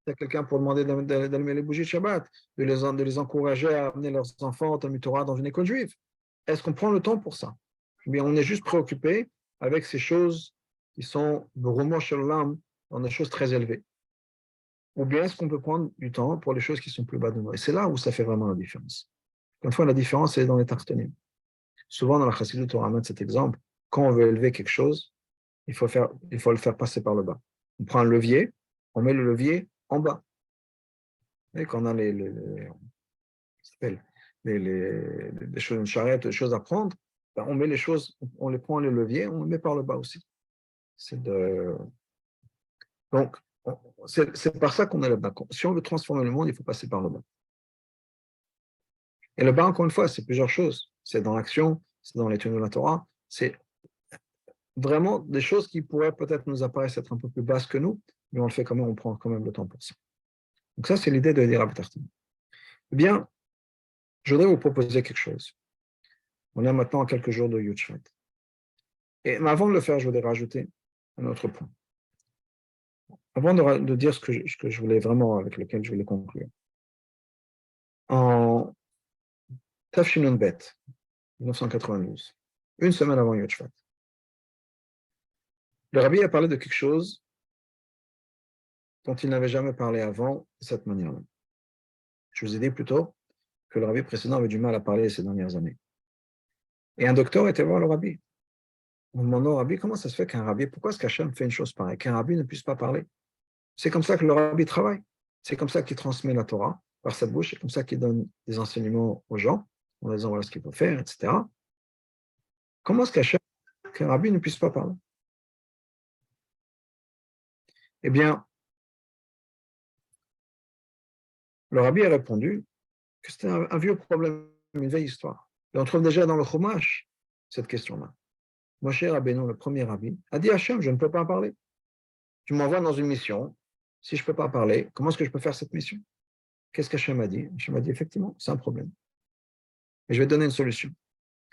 Il y a quelqu'un pour demander d'allumer les bougies de Shabbat, de les encourager à amener leurs enfants au Talmud Torah dans une école juive. Est-ce qu'on prend le temps pour ça? Ou bien on est juste préoccupé avec ces choses qui sont Berumo Shalom, dans des choses très élevées. Ou bien est-ce qu'on peut prendre du temps pour les choses qui sont plus bas de nous? Et c'est là où ça fait vraiment la différence. Une fois, la différence est dans les tartonim. Souvent, dans la Chassidut, on ramène cet exemple. Quand on veut élever quelque chose, il faut le faire passer par le bas. On prend un levier, on met le levier en bas. Et quand on a les choses, une charrette, des choses à prendre, ben on met les choses, on les prend les leviers, on les met par le bas aussi. Donc, c'est par ça qu'on est là-bas. Si on veut transformer le monde, il faut passer par le bas. Et le bas, encore une fois, c'est plusieurs choses. C'est dans l'action, c'est dans l'étude de la Torah, c'est vraiment des choses qui pourraient peut-être nous apparaître être un peu plus basses que nous, mais on le fait quand même, on prend quand même le temps pour ça. Donc ça, c'est l'idée de dire à Tartin. Eh bien, je voudrais vous proposer quelque chose. On est maintenant à quelques jours de Yud Shvat. Mais avant de le faire, je voudrais rajouter un autre point. Avant de dire ce que je voulais vraiment, avec lequel je voulais conclure. En Tafshinun Bet, 1992, une semaine avant Yud Shvat, le rabbi a parlé de quelque chose dont il n'avait jamais parlé avant de cette manière-là. Je vous ai dit plus tôt que le rabbi précédent avait du mal à parler ces dernières années. Et un docteur était voir le rabbi. On demandait au rabbi comment ça se fait qu'un rabbi, pourquoi est-ce qu'Hachem fait une chose pareille, qu'un rabbi ne puisse pas parler? C'est comme ça que le rabbi travaille. C'est comme ça qu'il transmet la Torah par sa bouche, c'est comme ça qu'il donne des enseignements aux gens, en leur disant voilà ce qu'il faut faire, etc. Comment est-ce qu'un rabbi ne puisse pas parler? Eh bien, le rabbi a répondu que c'était un vieux problème, une vieille histoire. Et on trouve déjà dans le Chumash cette question-là. Moshe Rabbeinu, le premier rabbi, a dit à Hachem, je ne peux pas parler. Tu m'envoies dans une mission. Si je ne peux pas parler, comment est-ce que je peux faire cette mission? Qu'est-ce qu'Hachem a dit? Hachem a dit, effectivement, c'est un problème. Et je vais te donner une solution.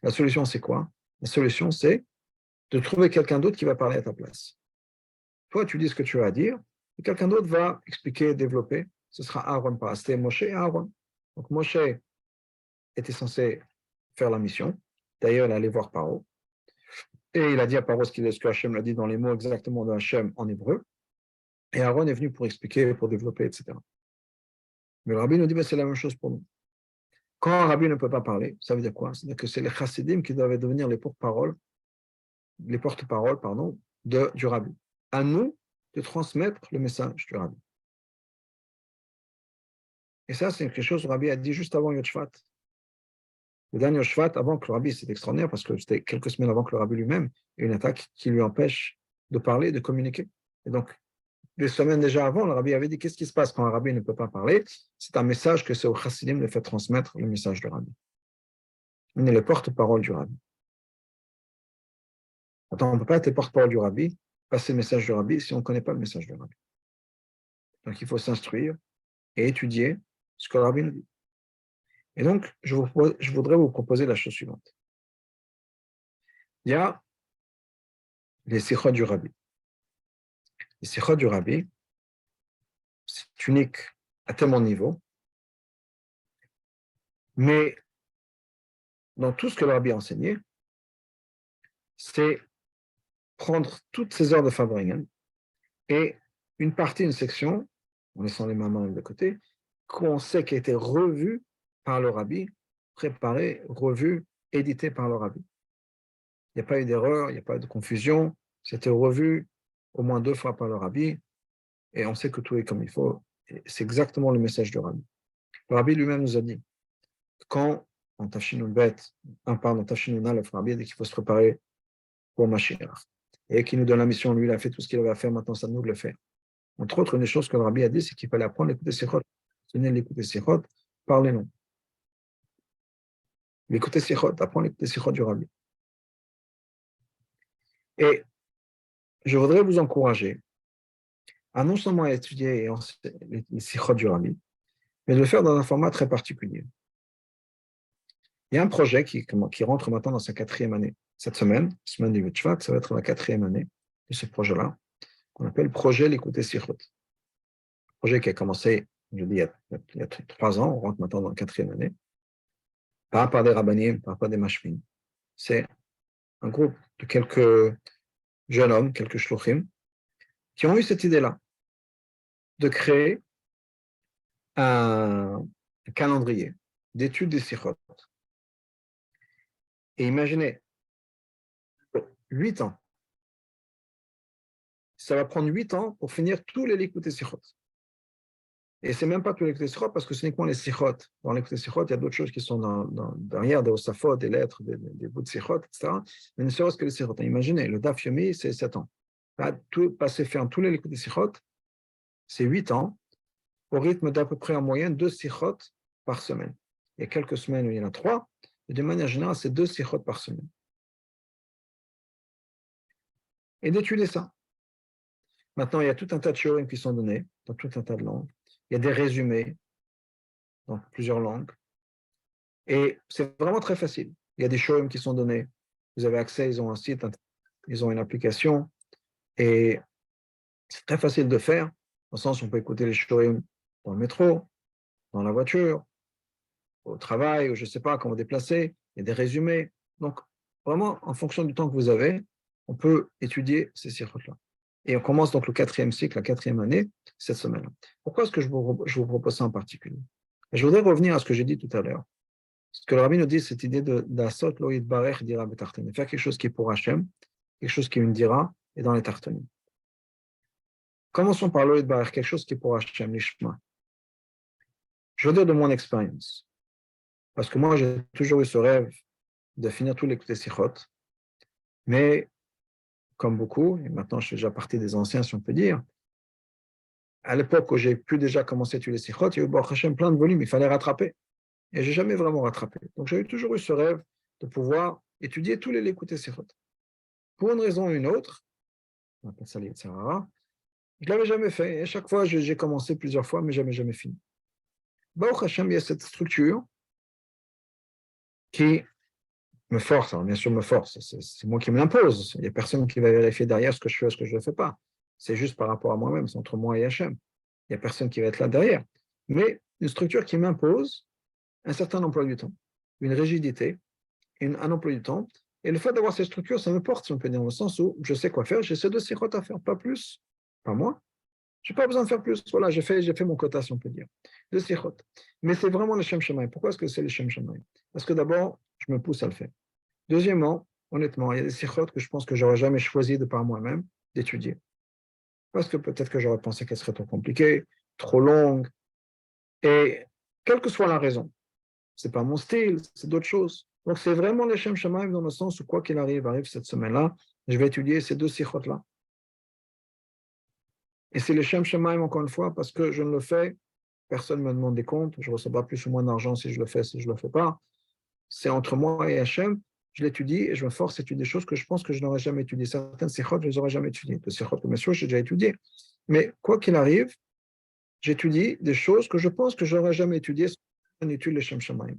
La solution, c'est quoi? La solution, c'est de trouver quelqu'un d'autre qui va parler à ta place. Toi, tu dis ce que tu as à dire, et quelqu'un d'autre va expliquer, développer. Ce sera Aaron, pas c'était Moshe et Aaron. Donc Moshe était censé faire la mission. D'ailleurs, il allait voir Paro. Et il a dit à Paro ce que Hachem l'a dit dans les mots exactement de Hachem en hébreu. Et Aaron est venu pour expliquer, pour développer, etc. Mais le rabbi nous dit, c'est la même chose pour nous. Quand un rabbi ne peut pas parler, ça veut dire quoi? C'est-à-dire que c'est les chassidim qui doivent devenir les porte-paroles, du rabbi. À nous de transmettre le message du rabbi. Et ça, c'est quelque chose que le rabbi a dit juste avant Yud Shvat. Le dernier Yud Shvat, avant que le rabbi, c'est extraordinaire parce que c'était quelques semaines avant que le rabbi lui-même ait une attaque qui lui empêche de parler, de communiquer. Et donc, des semaines déjà avant, le rabbi avait dit qu'est-ce qui se passe quand un rabbi ne peut pas parler? C'est un message que c'est au chassidim de faire transmettre le message du rabbi. On est les porte-parole du rabbi. Attends, on ne peut pas être les porte-parole du rabbi, passer le message du rabbi si on ne connaît pas le message du rabbi. Donc, il faut s'instruire et étudier ce que le rabbi nous dit. Et donc, je voudrais vous proposer la chose suivante. Il y a les sikhot du rabbi. Les sikhot du rabbi, c'est unique à tellement de niveaux, mais dans tout ce que le rabbi a enseigné, c'est prendre toutes ces heures de Farbrengen et une partie, une section, en laissant les mamans de côté, qu'on sait qui a été revue par le rabbi, préparée, revue, éditée par le rabbi. Il n'y a pas eu d'erreur, il n'y a pas eu de confusion, c'était revu au moins 2 fois par le rabbi, et on sait que tout est comme il faut. C'est exactement le message du rabbi. Le rabbi lui-même nous a dit, quand en Tafshinun Bet, pardon, Tafshinun Aleph, le rabbi a dit qu'il faut se préparer pour Mashiach, et qu'il nous donne la mission, lui il a fait tout ce qu'il avait à faire, maintenant c'est à nous de le faire. Entre autres, une des choses que le rabbi a dit, c'est qu'il fallait apprendre à écouter Sichot. Tenez l'écouter Sichot, parlez-nous. L'écouter Sichot, apprendre à écouter Sichot du rabbi. Et je voudrais vous encourager à non seulement étudier les Sichot du rabbi, mais de le faire dans un format très particulier. Il y a un projet qui rentre maintenant dans sa 4e année. Cette semaine du Yud Shvat, ça va être la 4e année de ce projet-là, qu'on appelle Projet l'écouter Sichot. Projet qui a commencé, je dis, il y a 3 ans, on rentre maintenant dans la 4e année, pas par des rabbanim, pas par des mashmim. C'est un groupe de quelques jeunes hommes, quelques shluchim, qui ont eu cette idée-là, de créer un calendrier d'études des sichot. Et imaginez, 8 ans. Ça va prendre 8 ans pour finir tous les likutés sichot. Et c'est même pas tous les likutés sichot, parce que c'est uniquement les sichot. Dans les likutés sichot, il y a d'autres choses qui sont derrière, des osafot, des lettres, des bouts de sichot, etc. Mais ne serait-ce que les sichot. Imaginez, le daf yomi, c'est 7 ans. Là, passer faire tous les likutés sichot, c'est 8 ans, au rythme d'à peu près en moyenne 2 sichot par semaine. Il y a quelques semaines où il y en a 3, et de manière générale, c'est 2 sichot par semaine. Et d'étudier ça. Maintenant, il y a tout un tas de shiurim qui sont donnés dans tout un tas de langues. Il y a des résumés dans plusieurs langues. Et c'est vraiment très facile. Il y a des shiurim qui sont donnés. Vous avez accès, ils ont un site, ils ont une application. Et c'est très facile de faire, dans le sens où on peut écouter les shiurim dans le métro, dans la voiture, au travail, ou je ne sais pas, quand vous déplacez. Il y a des résumés. Donc, vraiment, en fonction du temps que vous avez, on peut étudier ces sirotes-là. Et on commence donc le 4e cycle, la 4e année, cette semaine. Pourquoi est-ce que je vous propose ça en particulier? Je voudrais revenir à ce que j'ai dit tout à l'heure. Ce que le rabbi nous dit, cette idée d'asot lo yitbarech dira betartanim, faire quelque chose qui est pour Hachem, quelque chose qui est une dira, et dans les tartanim. Commençons par lo yitbarech, quelque chose qui est pour Hachem, l'ishma. Je veux dire de mon expérience, parce que moi, j'ai toujours eu ce rêve de finir tous les côtés sichot, mais comme beaucoup, et maintenant je suis déjà parti des anciens, si on peut dire, à l'époque où j'ai pu déjà commencer à étudier les sichot, il y a eu Baruch Hashem, plein de volumes, il fallait rattraper. Et je n'ai jamais vraiment rattrapé. Donc j'ai toujours eu ce rêve de pouvoir étudier tous les l'écouter sichot. Pour une raison ou une autre, on appelle ça les tzarara, je ne l'avais jamais fait. Et à chaque fois, j'ai commencé plusieurs fois, mais jamais fini. Baruch Hashem, il y a cette structure qui me force, alors bien sûr me force, c'est moi qui me l'impose. Il n'y a personne qui va vérifier derrière ce que je fais, ce que je ne fais pas. C'est juste par rapport à moi-même, c'est entre moi et Hachem. Il n'y a personne qui va être là derrière. Mais une structure qui m'impose un certain emploi du temps, une rigidité, un emploi du temps. Et le fait d'avoir cette structure, ça me porte, si on peut dire, dans le sens où je sais quoi faire, j'ai ces 2 sirots à faire, pas plus, pas moins. Je n'ai pas besoin de faire plus. Voilà, j'ai fait mon quota, si on peut dire. 2 sirots. Mais c'est vraiment le Shem Shamaim. Pourquoi est-ce que c'est le Shem Shamaim? Parce que d'abord, je me pousse à le faire. Deuxièmement, honnêtement, il y a des sirots que je pense que je n'aurais jamais choisi de par moi-même d'étudier. Parce que peut-être que j'aurais pensé qu'elles seraient trop compliquées, trop longues. Et quelle que soit la raison, ce n'est pas mon style, c'est d'autres choses. Donc c'est vraiment le Shem Shamaim dans le sens où quoi qu'il arrive cette semaine-là, je vais étudier ces 2 sirots-là. Et c'est le Shem Shamaim, encore une fois, parce que je ne le fais, personne ne me demande des comptes, je ne reçois pas plus ou moins d'argent si je le fais, si je ne le fais pas. C'est entre moi et Hachem, je l'étudie et je me force à étudier des choses que je pense que je n'aurais jamais étudiées. Certaines sirots, je ne les aurais jamais étudiées. De sirots, bien sûr, j'ai déjà étudié. Mais quoi qu'il arrive, j'étudie des choses que je pense que je n'aurais jamais étudiées si on étudie le Shem Shamaim.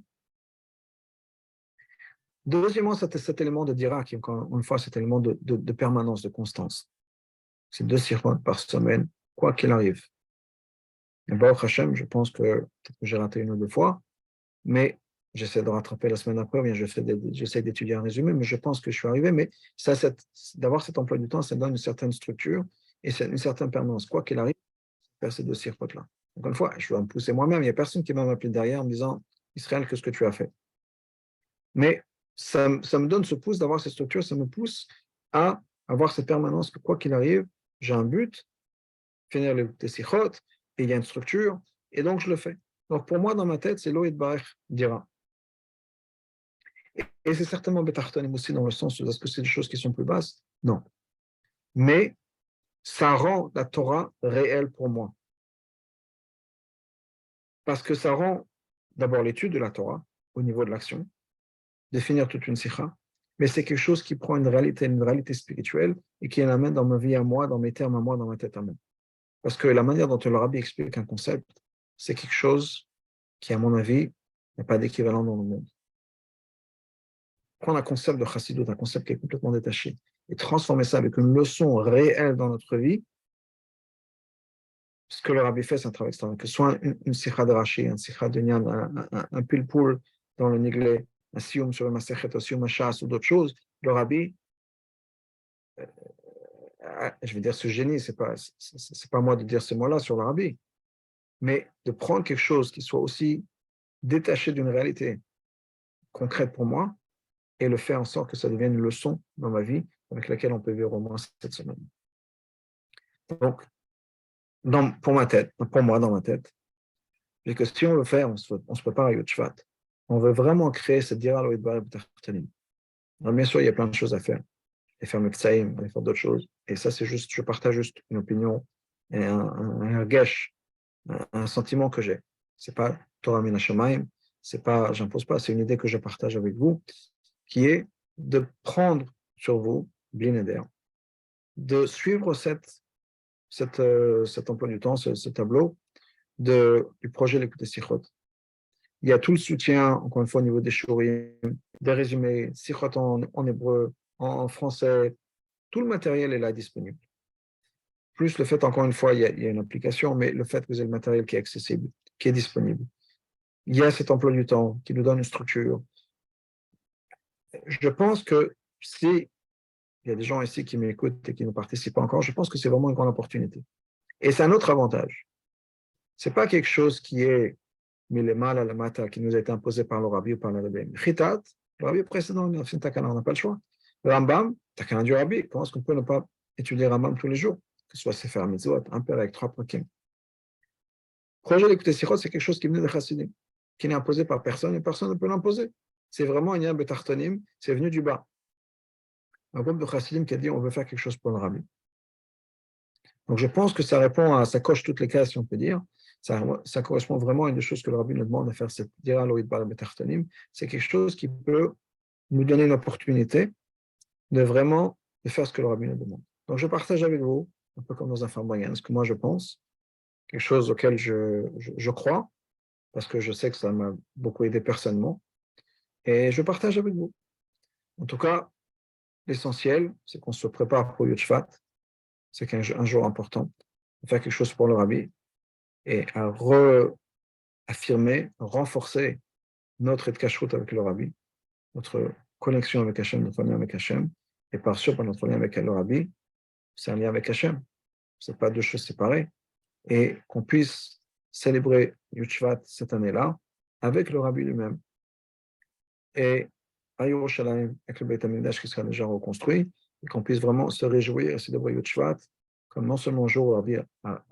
Deuxièmement, cet élément de dira, qui est encore une fois cet élément de permanence, de constance. C'est 2 sirots par semaine, quoi qu'il arrive. Et Baruch Hashem, je pense que peut-être que j'ai raté 1 ou 2 fois, mais j'essaie de rattraper la semaine après, ou bien j'essaie d'étudier un résumé, mais je pense que je suis arrivé. Mais ça, d'avoir cet emploi du temps, ça donne une certaine structure et une certaine permanence. Quoi qu'il arrive, faire ces deux circuits-là. Encore une fois, je vais me pousser moi-même. Il n'y a personne qui va m'appeler derrière en me disant Israël, qu'est-ce que tu as fait? Mais ça me donne ce pouce d'avoir cette structure, ça me pousse à avoir cette permanence que quoi qu'il arrive, j'ai un but, finir les sikhot, et il y a une structure, et donc je le fais. Donc pour moi, dans ma tête, c'est Loïd Barech dira. Et c'est certainement Betartonim aussi dans le sens où est-ce que c'est des choses qui sont plus basses? Non. Mais ça rend la Torah réelle pour moi. Parce que ça rend d'abord l'étude de la Torah au niveau de l'action, définir toute une sikha, mais c'est quelque chose qui prend une réalité spirituelle et qui l'amène dans ma vie à moi, dans mes termes à moi, dans ma tête à moi. Parce que la manière dont le rabbi explique un concept, c'est quelque chose qui, à mon avis, n'a pas d'équivalent dans le monde. Prendre un concept de chassidut, un concept qui est complètement détaché, et transformer ça avec une leçon réelle dans notre vie, ce que le rabbi fait, c'est un travail extraordinaire. Que ce soit une sikha de Rashi, un sikha de Nyan, un pilpoul dans le Niglé, un sioum sur le Masechet, un sioum Hachas ou d'autres choses, le rabbi, je vais dire ce génie, c'est pas moi de dire ces mots-là sur le rabbi, mais de prendre quelque chose qui soit aussi détaché d'une réalité concrète pour moi et le faire en sorte que ça devienne une leçon dans ma vie avec laquelle on peut vivre au moins cette semaine. Donc, pour moi, dans ma tête, c'est que si on veut faire, on se prépare à Yud Shvat. On veut vraiment créer cette dira Loïd Bareb Tartanim. Alors, bien sûr, il y a plein de choses à faire. Et faire Mepsaïm, aller faire d'autres choses. Et ça, c'est juste, je partage juste une opinion et un gesh, un sentiment que j'ai. C'est pas Torah Min HaShamayim, c'est pas, j'impose pas, c'est une idée que je partage avec vous, qui est de prendre sur vous, Blineder, de suivre cet emploi du temps, ce tableau du projet L'écoute Sichot. Il y a tout le soutien, encore une fois, au niveau des shurim, des résumés, Sichot en hébreu, en français, tout le matériel est là disponible. Plus le fait, encore une fois, il y a une application, mais le fait que vous avez le matériel qui est accessible, qui est disponible. Il y a cet emploi du temps qui nous donne une structure. Je pense que si il y a des gens ici qui m'écoutent et qui ne participent pas encore, je pense que c'est vraiment une grande opportunité. Et c'est un autre avantage. Ce n'est pas quelque chose qui est mal à la mata, qui nous a été imposé par le rabbi ou par le rabbi. Chitat, le rabbi précédent, on n'a pas le choix. Le Rambam, Takana du rabbi, comment est-ce qu'on peut ne pas étudier Rambam tous les jours? Que ce soit Sefer Mitzvot, un père avec 3 prakim. Projet d'écouter Sichot, c'est quelque chose qui venait de Chassidim, qui n'est imposé par personne et personne ne peut l'imposer. C'est vraiment un Yam Betartonim, c'est venu du bas. Un groupe de Chassidim qui a dit on veut faire quelque chose pour le rabbi. Donc je pense que ça coche toutes les cases, si on peut dire. Ça correspond vraiment à une des choses que le rabbi nous demande de faire, c'est dire à l'Oïd Bar Betartonim. C'est quelque chose qui peut nous donner une opportunité de faire ce que le rabbi nous demande. Donc je partage avec vous, un peu comme dans un Farbayan, ce que moi je pense, quelque chose auquel je crois, parce que je sais que ça m'a beaucoup aidé personnellement, et je partage avec vous. En tout cas, l'essentiel, c'est qu'on se prépare pour Yud Shvat, c'est qu'un jour important, de faire quelque chose pour le rabbi, et à réaffirmer, renforcer notre kashrut avec le rabbi, notre connexion avec Hachem, notre lien avec Hachem, et par sûr, par notre lien avec le rabbi, c'est un lien avec Hachem. Ce n'est pas deux choses séparées. Et qu'on puisse célébrer Yud Shvat cette année-là avec le rabbi lui-même. Et à Yerushalayim, avec le Beit HaMikdash qui sera déjà reconstruit, et qu'on puisse vraiment se réjouir et célébrer Yud Shvat, comme non seulement le jour où le rabbi a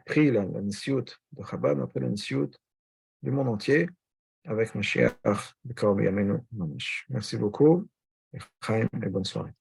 pris la Nisiyut de Chabad, après la Nisiyut du monde entier, avec Mashiach, B'Kar B'Yameinu Mamash. Merci beaucoup, et Chaim, et bonne soirée.